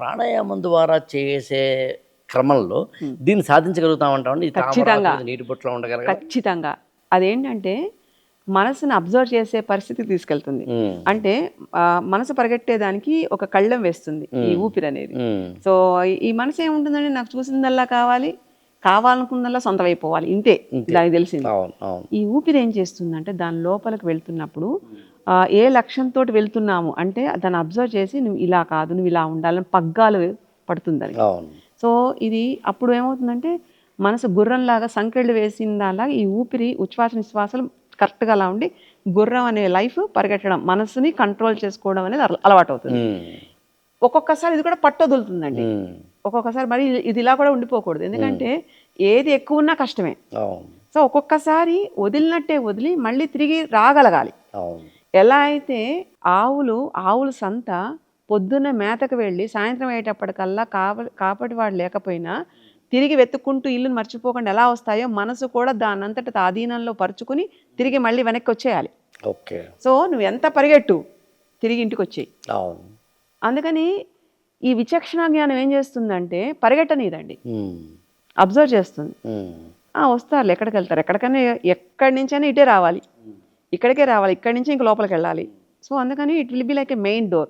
ప్రాణాయామం ద్వారా చేసే క్రమంలో దీన్ని సాధించగలుగుతామంటామండి. ఈ తామర ఆకు ఖచ్చితంగా మీద నీటి బొట్టులో ఉండగలగడం. ఖచ్చితంగా అదేంటంటే మనసుని అబ్జర్వ్ చేసే పరిస్థితికి తీసుకెళ్తుంది. అంటే మనసు పరిగెట్టేదానికి ఒక కళ్ళెం వేస్తుంది ఈ ఊపిరి అనేది. సో ఈ మనసు ఏముంటుందంటే నాకు చూసిందల్లా కావాలి, కావాలనుకున్నల్లా సొంతమైపోవాలి, ఇంతే దానికి తెలిసింది. అవును అవును. ఈ ఊపిరి ఏం చేస్తుందంటే దాని లోపలికి వెళ్తున్నప్పుడు ఏ లక్ష్యంతో వెళ్తున్నాము అంటే దాన్ని అబ్జర్వ్ చేసి నువ్వు ఇలా కాదు, నువ్వు ఇలా ఉండాలని పగ్గాలు పడుతుంది అది. అవును. సో ఇది అప్పుడు ఏమవుతుందంటే మనసు గుర్రంలాగా సంకెళ్ళు వేసిందాలా ఈ ఊపిరి ఉచ్ఛ్వాస నిశ్వాసాలు కరెక్ట్గా అలా ఉండి గుర్రం అనే లైఫ్ పరిగెట్టడం, మనసుని కంట్రోల్ చేసుకోవడం అనేది అలవాటు అవుతుంది. ఒక్కొక్కసారి ఇది కూడా పట్టొదులుతుందండి. ఒక్కొక్కసారి మరి ఇది ఇలా కూడా ఉండిపోకూడదు, ఎందుకంటే ఏది ఎక్కువ ఉన్నా కష్టమే. అవును సో ఒక్కొక్కసారి వదిలినట్టే వదిలి మళ్ళీ తిరిగి రాగలగాలి. అవును. ఎలా అయితే ఆవుల సంత పొద్దున్న మేతకు వెళ్ళి సాయంత్రం అయ్యేటప్పటికల్లా కాపటి వాడు లేకపోయినా తిరిగి వెతుక్కుంటూ ఇల్లుని మర్చిపోకుండా ఎలా వస్తాయో మనసు కూడా దానంతట ఆధీనంలో పరుచుకుని తిరిగి మళ్ళీ వెనక్కి వచ్చేయాలి. ఓకే. సో నువ్వు ఎంత పరిగెట్టు తిరిగి ఇంటికి వచ్చేయి. అవును. అందుకని ఈ విచక్షణ జ్ఞానం ఏం చేస్తుందంటే పరిగెట్టనీదండి, అబ్జర్వ్ చేస్తుంది. వస్తారు, ఎక్కడికి వెళ్తారు, ఎక్కడికైనా ఎక్కడి నుంచైనా ఇటే రావాలి, ఇక్కడికే రావాలి, ఇక్కడి నుంచి ఇంక లోపలికి వెళ్ళాలి. సో అందుకని it will be like A main door.